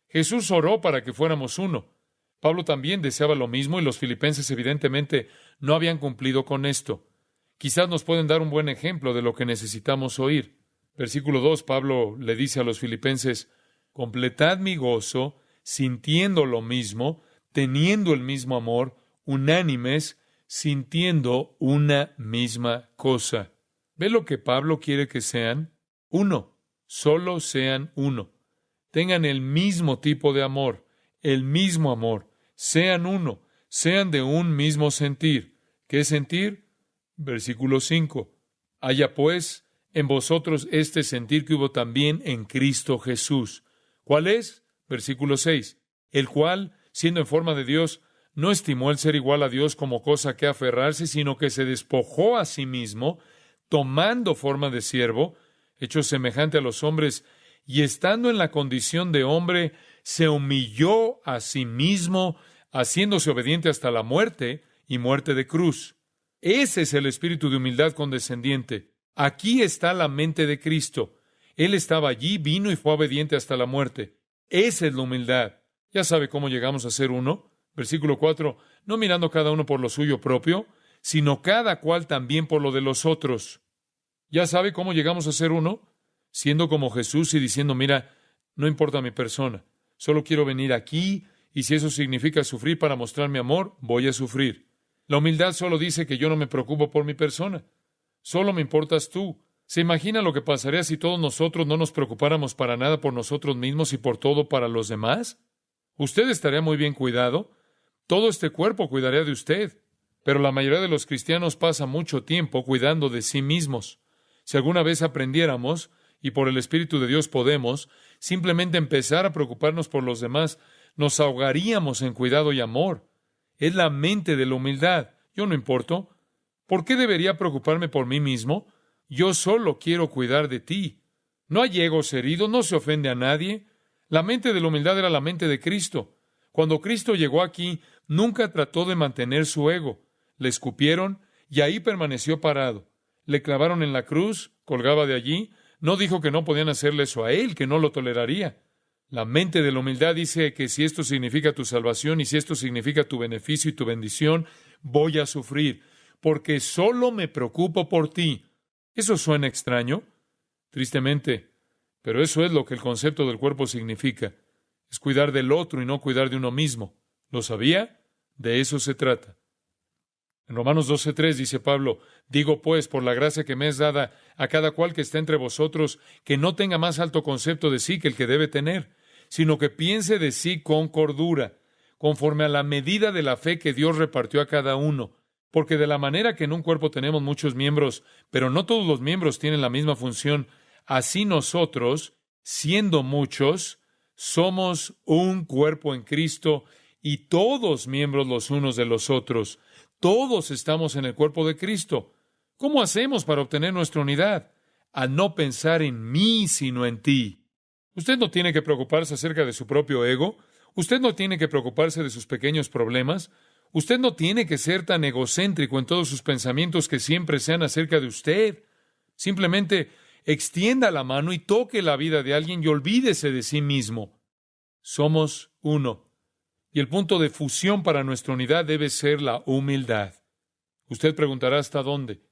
S1: Jesús oró para que fuéramos uno. Pablo también deseaba lo mismo y los filipenses evidentemente no habían cumplido con esto. Quizás nos pueden dar un buen ejemplo de lo que necesitamos oír. Versículo 2, Pablo le dice a los filipenses, completad mi gozo, sintiendo lo mismo, teniendo el mismo amor, unánimes, sintiendo una misma cosa. ¿Ve lo que Pablo quiere que sean? Uno, solo sean uno. Tengan el mismo tipo de amor, el mismo amor. Sean uno, sean de un mismo sentir. ¿Qué sentir? Versículo 5. Haya pues en vosotros este sentir que hubo también en Cristo Jesús. ¿Cuál es? Versículo 6. El cual, siendo en forma de Dios, no estimó el ser igual a Dios como cosa que aferrarse, sino que se despojó a sí mismo, tomando forma de siervo, hecho semejante a los hombres, y estando en la condición de hombre, se humilló a sí mismo, haciéndose obediente hasta la muerte y muerte de cruz. Ese es el espíritu de humildad condescendiente. Aquí está la mente de Cristo. Él estaba allí, vino y fue obediente hasta la muerte. Esa es la humildad. ¿Ya sabe cómo llegamos a ser uno? Versículo 4. No mirando cada uno por lo suyo propio, sino cada cual también por lo de los otros. ¿Ya sabe cómo llegamos a ser uno? Siendo como Jesús y diciendo, mira, no importa mi persona, solo quiero venir aquí, y si eso significa sufrir para mostrar mi amor, voy a sufrir. La humildad solo dice que yo no me preocupo por mi persona. Solo me importas tú. ¿Se imagina lo que pasaría si todos nosotros no nos preocupáramos para nada por nosotros mismos y por todo para los demás? Usted estaría muy bien cuidado. Todo este cuerpo cuidaría de usted. Pero la mayoría de los cristianos pasa mucho tiempo cuidando de sí mismos. Si alguna vez aprendiéramos, y por el Espíritu de Dios podemos, simplemente empezar a preocuparnos por los demás, nos ahogaríamos en cuidado y amor. Es la mente de la humildad. Yo no importo. ¿Por qué debería preocuparme por mí mismo? Yo solo quiero cuidar de ti. No hay egos heridos, no se ofende a nadie. La mente de la humildad era la mente de Cristo. Cuando Cristo llegó aquí, nunca trató de mantener su ego. Le escupieron y ahí permaneció parado. Le clavaron en la cruz, colgaba de allí. No dijo que no podían hacerle eso a él, que no lo toleraría. La mente de la humildad dice que si esto significa tu salvación y si esto significa tu beneficio y tu bendición, voy a sufrir, porque solo me preocupo por ti. ¿Eso suena extraño? Tristemente, pero eso es lo que el concepto del cuerpo significa. Es cuidar del otro y no cuidar de uno mismo. ¿Lo sabía? De eso se trata. En Romanos 12:3 dice Pablo, digo pues, por la gracia que me es dada a cada cual que está entre vosotros, que no tenga más alto concepto de sí que el que debe tener, sino que piense de sí con cordura, conforme a la medida de la fe que Dios repartió a cada uno. Porque de la manera que en un cuerpo tenemos muchos miembros, pero no todos los miembros tienen la misma función, así nosotros, siendo muchos, somos un cuerpo en Cristo y todos miembros los unos de los otros. Todos estamos en el cuerpo de Cristo. ¿Cómo hacemos para obtener nuestra unidad? Al no pensar en mí, sino en ti. Usted no tiene que preocuparse acerca de su propio ego. Usted no tiene que preocuparse de sus pequeños problemas. Usted no tiene que ser tan egocéntrico en todos sus pensamientos que siempre sean acerca de usted. Simplemente extienda la mano y toque la vida de alguien y olvídese de sí mismo. Somos uno. Y el punto de fusión para nuestra unidad debe ser la humildad. Usted preguntará ¿hasta dónde?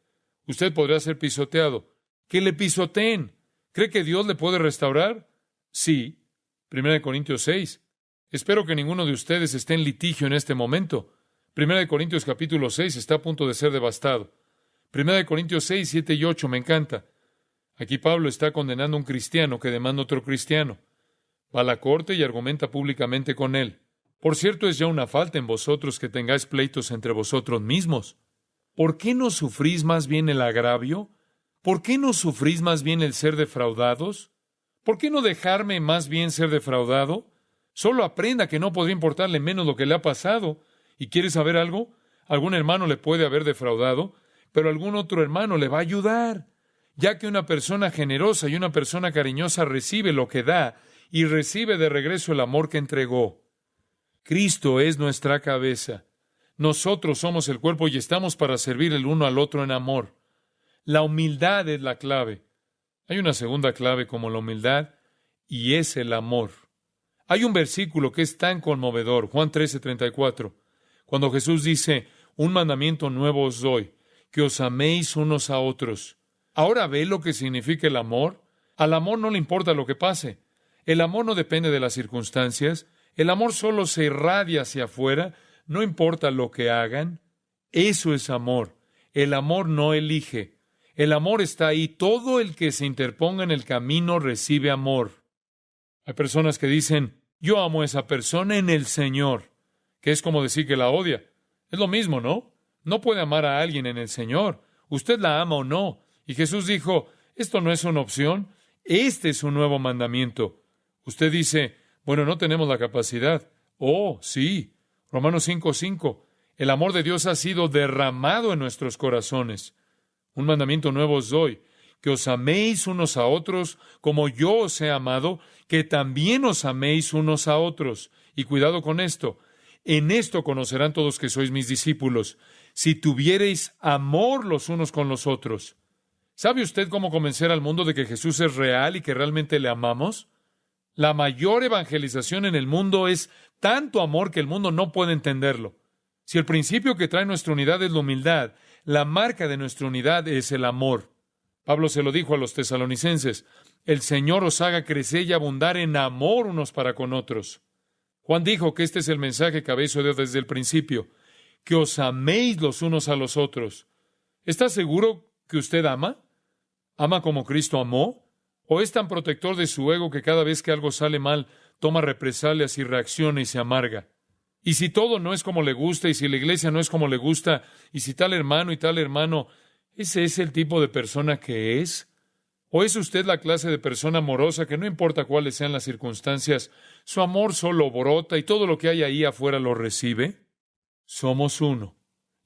S1: Usted podrá ser pisoteado. Que le pisoteen. ¿Cree que Dios le puede restaurar? Sí. 1 Corintios 6. Espero que ninguno de ustedes esté en litigio en este momento. 1 Corintios capítulo 6 está a punto de ser devastado. 1 Corintios 6, 7 y 8 me encanta. Aquí Pablo está condenando a un cristiano que demanda a otro cristiano. Va a la corte y argumenta públicamente con él. Por cierto, es ya una falta en vosotros que tengáis pleitos entre vosotros mismos. ¿Por qué no sufrís más bien el agravio? ¿Por qué no sufrís más bien el ser defraudados? ¿Por qué no dejarme más bien ser defraudado? Solo aprenda que no podría importarle menos lo que le ha pasado. ¿Y quiere saber algo? Algún hermano le puede haber defraudado, pero algún otro hermano le va a ayudar, ya que una persona generosa y una persona cariñosa recibe lo que da y recibe de regreso el amor que entregó. Cristo es nuestra cabeza. Nosotros somos el cuerpo y estamos para servir el uno al otro en amor. La humildad es la clave. Hay una segunda clave como la humildad y es el amor. Hay un versículo que es tan conmovedor, Juan 13:34, cuando Jesús dice, un mandamiento nuevo os doy, que os améis unos a otros. ¿Ahora ve lo que significa el amor? Al amor no le importa lo que pase. El amor no depende de las circunstancias. El amor solo se irradia hacia afuera, no importa lo que hagan. Eso es amor. El amor no elige. El amor está ahí. Todo el que se interponga en el camino recibe amor. Hay personas que dicen, yo amo a esa persona en el Señor, que es como decir que la odia. Es lo mismo, ¿no? No puede amar a alguien en el Señor. Usted la ama o no. Y Jesús dijo, esto no es una opción, este es un nuevo mandamiento. Usted dice, bueno, no tenemos la capacidad. Oh, sí. Romanos 5:5. El amor de Dios ha sido derramado en nuestros corazones. Un mandamiento nuevo os doy, que os améis unos a otros como yo os he amado, que también os améis unos a otros. Y cuidado con esto. En esto conocerán todos que sois mis discípulos, si tuviereis amor los unos con los otros. ¿Sabe usted cómo convencer al mundo de que Jesús es real y que realmente le amamos? La mayor evangelización en el mundo es tanto amor que el mundo no puede entenderlo. Si el principio que trae nuestra unidad es la humildad, la marca de nuestra unidad es el amor. Pablo se lo dijo a los tesalonicenses, el Señor os haga crecer y abundar en amor unos para con otros. Juan dijo que este es el mensaje que habéis oído desde el principio, que os améis los unos a los otros. ¿Está seguro que usted ama? ¿Ama como Cristo amó? ¿O es tan protector de su ego que cada vez que algo sale mal, toma represalias y reacciona y se amarga? Y si todo no es como le gusta, y si la iglesia no es como le gusta, y si tal hermano y tal hermano, ¿ese es el tipo de persona que es? ¿O es usted la clase de persona amorosa que no importa cuáles sean las circunstancias, su amor solo brota y todo lo que hay ahí afuera lo recibe? Somos uno.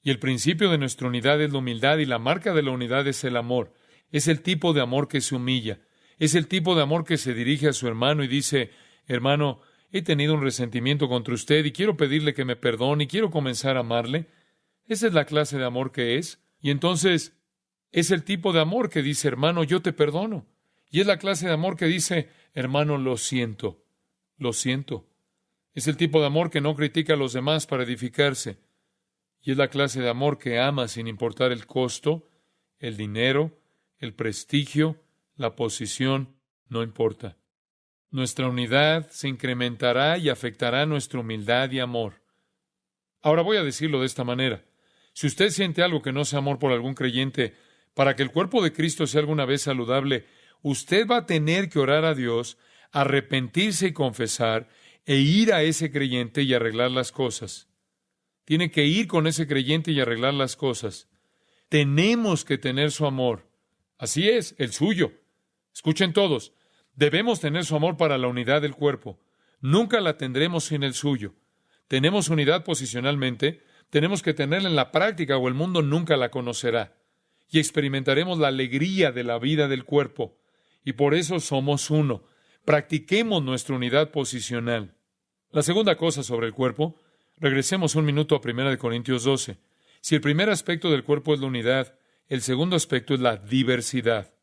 S1: Y el principio de nuestra unidad es la humildad y la marca de la unidad es el amor. Es el tipo de amor que se humilla. Es el tipo de amor que se dirige a su hermano y dice, hermano, he tenido un resentimiento contra usted y quiero pedirle que me perdone y quiero comenzar a amarle. Esa es la clase de amor que es. Y entonces es el tipo de amor que dice, hermano, yo te perdono. Y es la clase de amor que dice, hermano, lo siento, lo siento. Es el tipo de amor que no critica a los demás para edificarse. Y es la clase de amor que ama sin importar el costo, el dinero, el prestigio, la posición, no importa. Nuestra unidad se incrementará y afectará nuestra humildad y amor. Ahora voy a decirlo de esta manera. Si usted siente algo que no sea amor por algún creyente, para que el cuerpo de Cristo sea alguna vez saludable, usted va a tener que orar a Dios, arrepentirse y confesar, e ir a ese creyente y arreglar las cosas. Tiene que ir con ese creyente y arreglar las cosas. Tenemos que tener su amor. Así es, el suyo. Escuchen todos. Debemos tener su amor para la unidad del cuerpo. Nunca la tendremos sin el suyo. Tenemos unidad posicionalmente, tenemos que tenerla en la práctica o el mundo nunca la conocerá. Y experimentaremos la alegría de la vida del cuerpo. Y por eso somos uno. Practiquemos nuestra unidad posicional. La segunda cosa sobre el cuerpo, regresemos un minuto a 1 Corintios 12. Si el primer aspecto del cuerpo es la unidad, el segundo aspecto es la diversidad.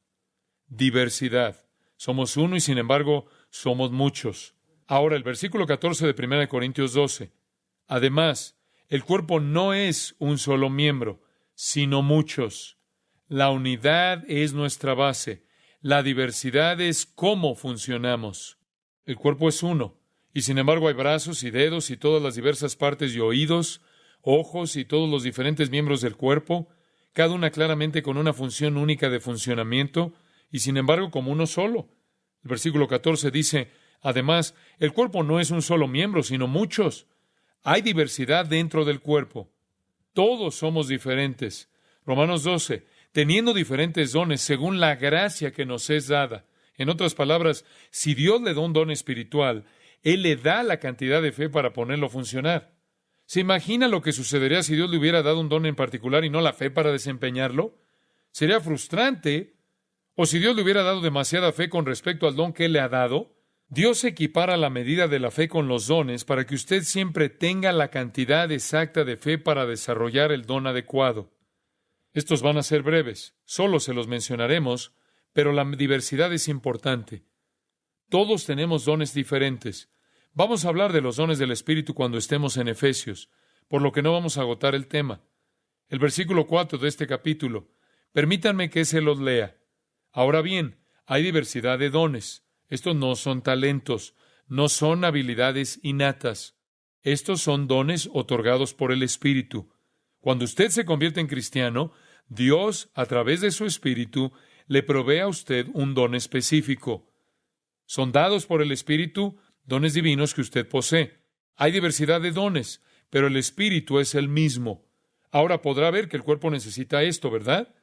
S1: Diversidad. Somos uno y sin embargo somos muchos. Ahora el versículo 14 de 1 Corintios 12. Además, el cuerpo no es un solo miembro, sino muchos. La unidad es nuestra base. La diversidad es cómo funcionamos. El cuerpo es uno, y sin embargo hay brazos y dedos y todas las diversas partes y oídos, ojos y todos los diferentes miembros del cuerpo, cada una claramente con una función única de funcionamiento, y sin embargo como uno solo. El versículo 14 dice, además, el cuerpo no es un solo miembro, sino muchos. Hay diversidad dentro del cuerpo. Todos somos diferentes. Romanos 12, teniendo diferentes dones según la gracia que nos es dada. En otras palabras, si Dios le da un don espiritual, Él le da la cantidad de fe para ponerlo a funcionar. ¿Se imagina lo que sucedería si Dios le hubiera dado un don en particular y no la fe para desempeñarlo? Sería frustrante. O si Dios le hubiera dado demasiada fe con respecto al don que Él le ha dado. Dios equipara la medida de la fe con los dones para que usted siempre tenga la cantidad exacta de fe para desarrollar el don adecuado. Estos van a ser breves, solo se los mencionaremos, pero la diversidad es importante. Todos tenemos dones diferentes. Vamos a hablar de los dones del Espíritu cuando estemos en Efesios, por lo que no vamos a agotar el tema. El versículo 4 de este capítulo. Permítanme que se los lea. Ahora bien, hay diversidad de dones. Estos no son talentos, no son habilidades innatas. Estos son dones otorgados por el Espíritu. Cuando usted se convierte en cristiano, Dios, a través de su Espíritu, le provee a usted un don específico. Son dados por el Espíritu dones divinos que usted posee. Hay diversidad de dones, pero el Espíritu es el mismo. Ahora podrá ver que el cuerpo necesita esto, ¿verdad?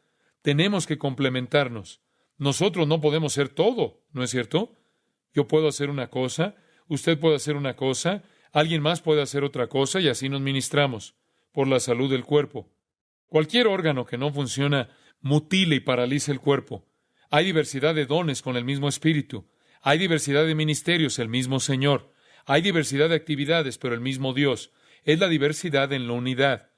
S1: Tenemos que complementarnos. Nosotros no podemos ser todo, ¿no es cierto? Yo puedo hacer una cosa, usted puede hacer una cosa, alguien más puede hacer otra cosa y así nos ministramos por la salud del cuerpo. Cualquier órgano que no funciona mutila y paraliza el cuerpo. Hay diversidad de dones con el mismo Espíritu. Hay diversidad de ministerios, el mismo Señor. Hay diversidad de actividades, pero el mismo Dios. Es la diversidad en la unidad.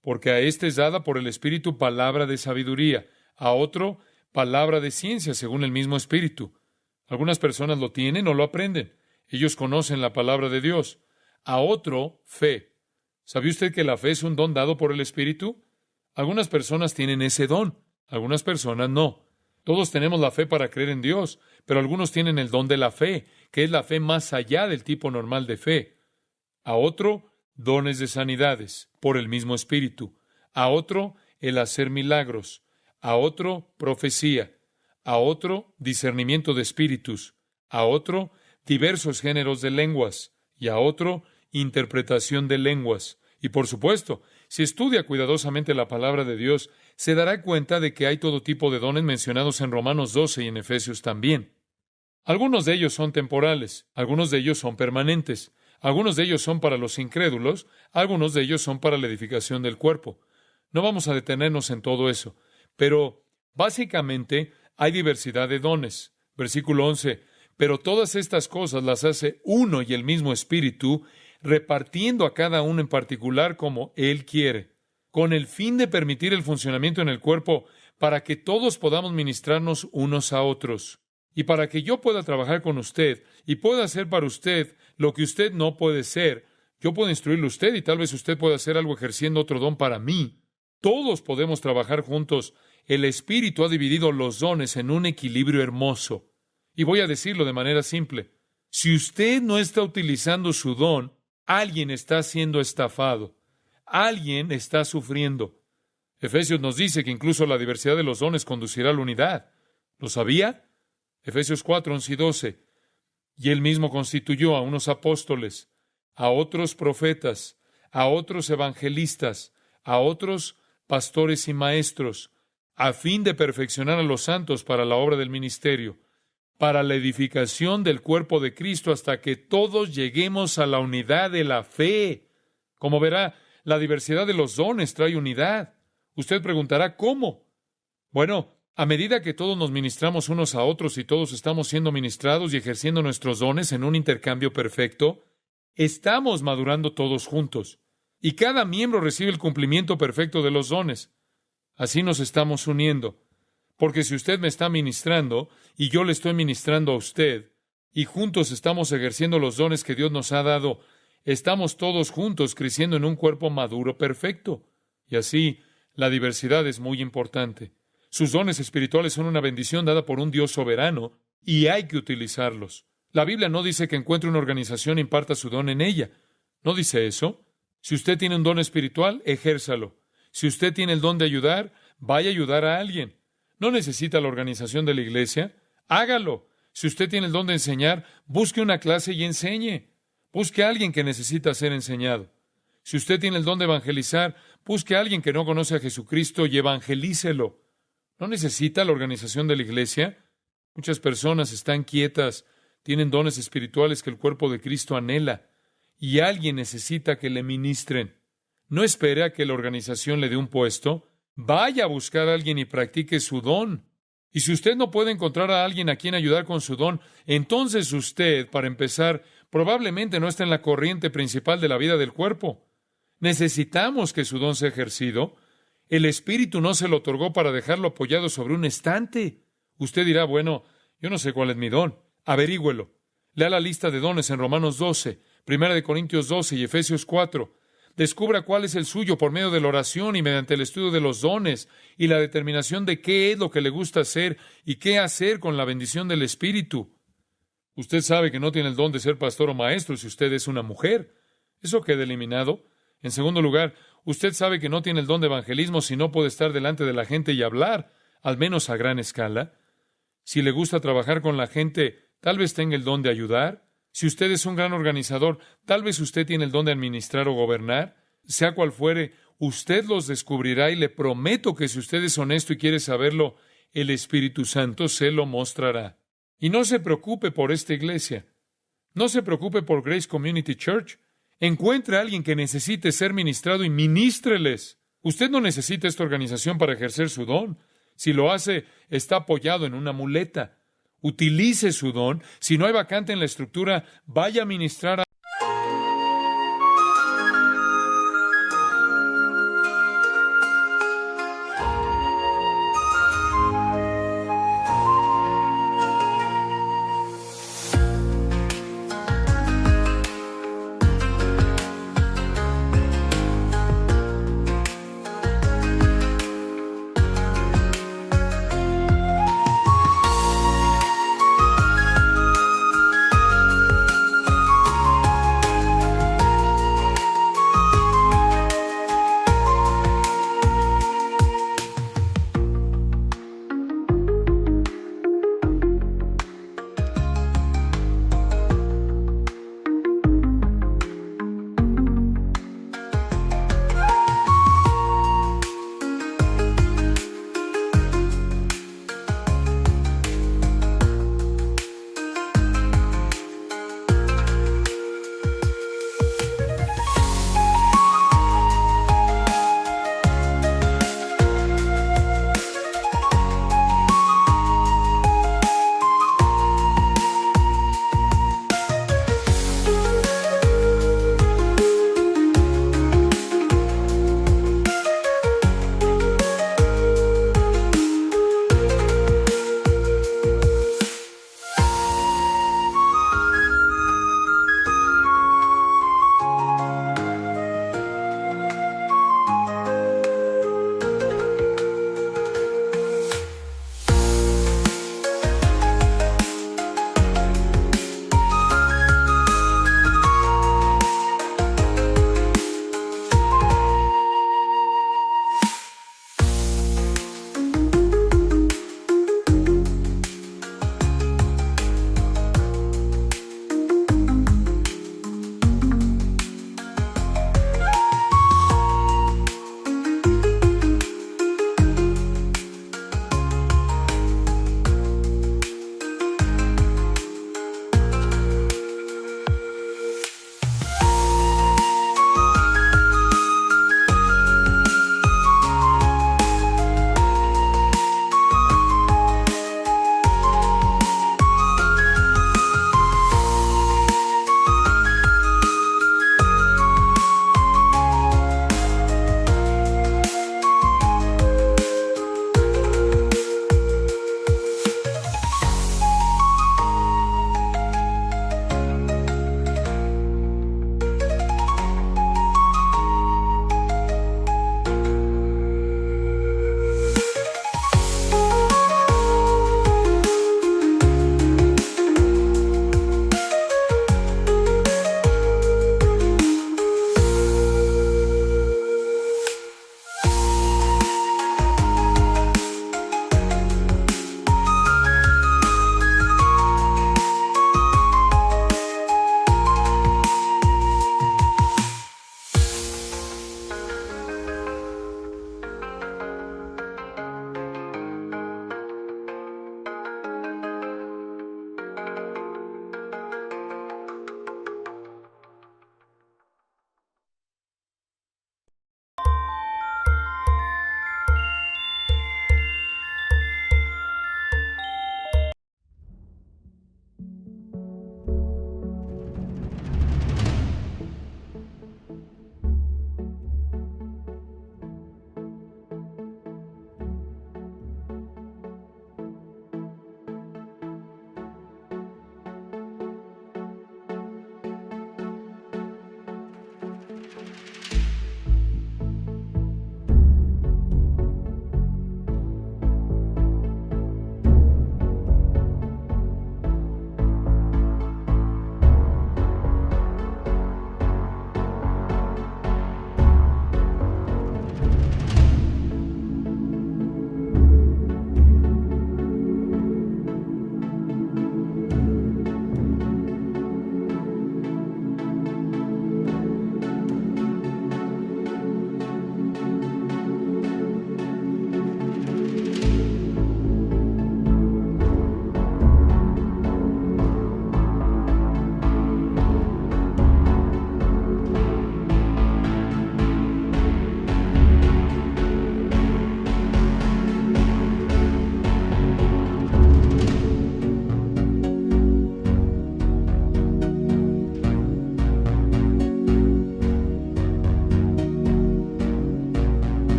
S1: Porque a éste es dada por el Espíritu palabra de sabiduría, a otro palabra de ciencia según el mismo Espíritu. Algunas personas lo tienen o lo aprenden. Ellos conocen la palabra de Dios. A otro, fe. ¿Sabe usted que la fe es un don dado por el Espíritu? Algunas personas tienen ese don, algunas personas no. Todos tenemos la fe para creer en Dios, pero algunos tienen el don de la fe, que es la fe más allá del tipo normal de fe. A otro, dones de sanidades, por el mismo Espíritu. A otro, el hacer milagros. A otro, profecía. A otro, discernimiento de espíritus. A otro, diversos géneros de lenguas. Y a otro, interpretación de lenguas. Y por supuesto, si estudia cuidadosamente la palabra de Dios, se dará cuenta de que hay todo tipo de dones mencionados en Romanos 12 y en Efesios también. Algunos de ellos son temporales, algunos de ellos son permanentes, algunos de ellos son para los incrédulos, algunos de ellos son para la edificación del cuerpo. No vamos a detenernos en todo eso, pero básicamente hay diversidad de dones. Versículo 11, pero todas estas cosas las hace uno y el mismo Espíritu, repartiendo a cada uno en particular como Él quiere, con el fin de permitir el funcionamiento en el cuerpo para que todos podamos ministrarnos unos a otros. Y para que yo pueda trabajar con usted y pueda hacer para usted lo que usted no puede ser, yo puedo instruirle a usted y tal vez usted pueda hacer algo ejerciendo otro don para mí. Todos podemos trabajar juntos. El Espíritu ha dividido los dones en un equilibrio hermoso. Y voy a decirlo de manera simple. Si usted no está utilizando su don, alguien está siendo estafado. Alguien está sufriendo. Efesios nos dice que incluso la diversidad de los dones conducirá a la unidad. ¿Lo sabía? Efesios 4, 11 y 12. Y él mismo constituyó a unos apóstoles, a otros profetas, a otros evangelistas, a otros pastores y maestros, a fin de perfeccionar a los santos para la obra del ministerio, para la edificación del cuerpo de Cristo, hasta que todos lleguemos a la unidad de la fe. Como verá, la diversidad de los dones trae unidad. Usted preguntará, ¿cómo? Bueno, a medida que todos nos ministramos unos a otros y todos estamos siendo ministrados y ejerciendo nuestros dones en un intercambio perfecto, estamos madurando todos juntos. Y cada miembro recibe el cumplimiento perfecto de los dones. Así nos estamos uniendo. Porque si usted me está ministrando y yo le estoy ministrando a usted, y juntos estamos ejerciendo los dones que Dios nos ha dado, estamos todos juntos creciendo en un cuerpo maduro perfecto. Y así, la diversidad es muy importante. Sus dones espirituales son una bendición dada por un Dios soberano y hay que utilizarlos. La Biblia no dice que encuentre una organización e imparta su don en ella. ¿No dice eso? Si usted tiene un don espiritual, ejérzalo. Si usted tiene el don de ayudar, vaya a ayudar a alguien. ¿No necesita la organización de la iglesia? Hágalo. Si usted tiene el don de enseñar, busque una clase y enseñe. Busque a alguien que necesita ser enseñado. Si usted tiene el don de evangelizar, busque a alguien que no conoce a Jesucristo y evangelícelo. ¿No necesita la organización de la iglesia? Muchas personas están quietas, tienen dones espirituales que el cuerpo de Cristo anhela, y alguien necesita que le ministren. No espere a que la organización le dé un puesto. Vaya a buscar a alguien y practique su don. Y si usted no puede encontrar a alguien a quien ayudar con su don, entonces usted, para empezar, probablemente no está en la corriente principal de la vida del cuerpo. Necesitamos que su don sea ejercido. El Espíritu no se lo otorgó para dejarlo apoyado sobre un estante. Usted dirá, bueno, yo no sé cuál es mi don. Averígüelo. Lea la lista de dones en Romanos 12, 1 Corintios 12 y Efesios 4. Descubra cuál es el suyo por medio de la oración y mediante el estudio de los dones y la determinación de qué es lo que le gusta hacer y qué hacer con la bendición del Espíritu. Usted sabe que no tiene el don de ser pastor o maestro si usted es una mujer. Eso queda eliminado. En segundo lugar, usted sabe que no tiene el don de evangelismo si no puede estar delante de la gente y hablar, al menos a gran escala. Si le gusta trabajar con la gente, tal vez tenga el don de ayudar. Si usted es un gran organizador, tal vez usted tiene el don de administrar o gobernar. Sea cual fuere, usted los descubrirá y le prometo que si usted es honesto y quiere saberlo, el Espíritu Santo se lo mostrará. Y no se preocupe por esta iglesia. No se preocupe por Grace Community Church. Encuentre a alguien que necesite ser ministrado y ministreles. Usted no necesita esta organización para ejercer su don. Si lo hace, está apoyado en una muleta. Utilice su don. Si no hay vacante en la estructura, vaya a ministrar a...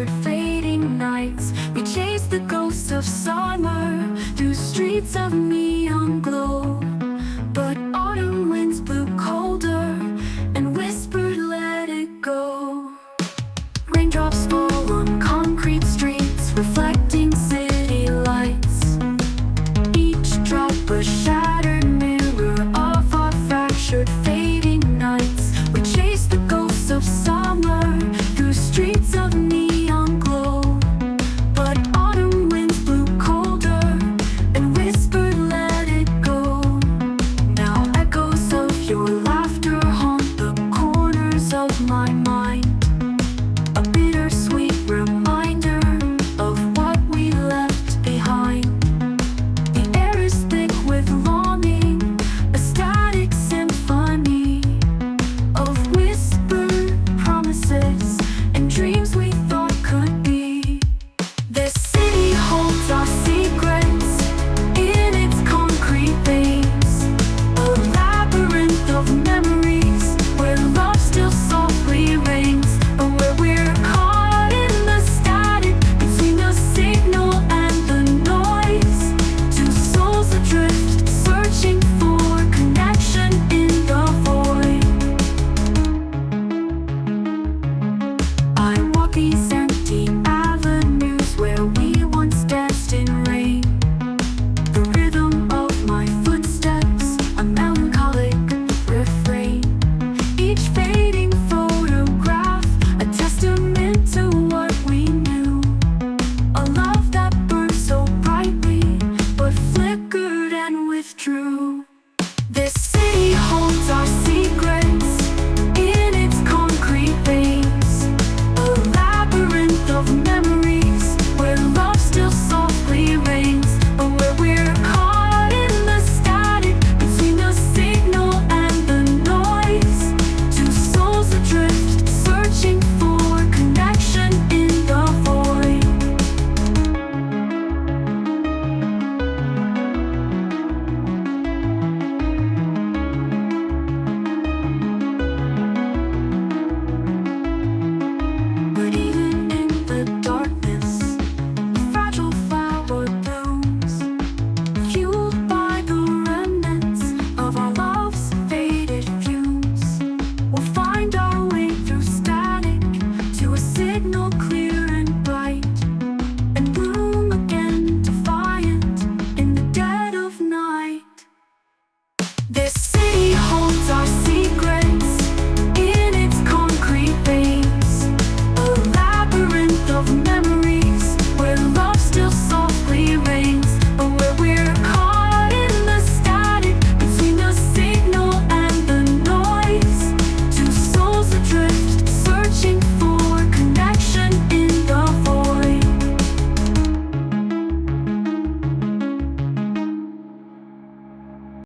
S2: colored fading nights. We chase the ghosts of summer through streets of neon glow.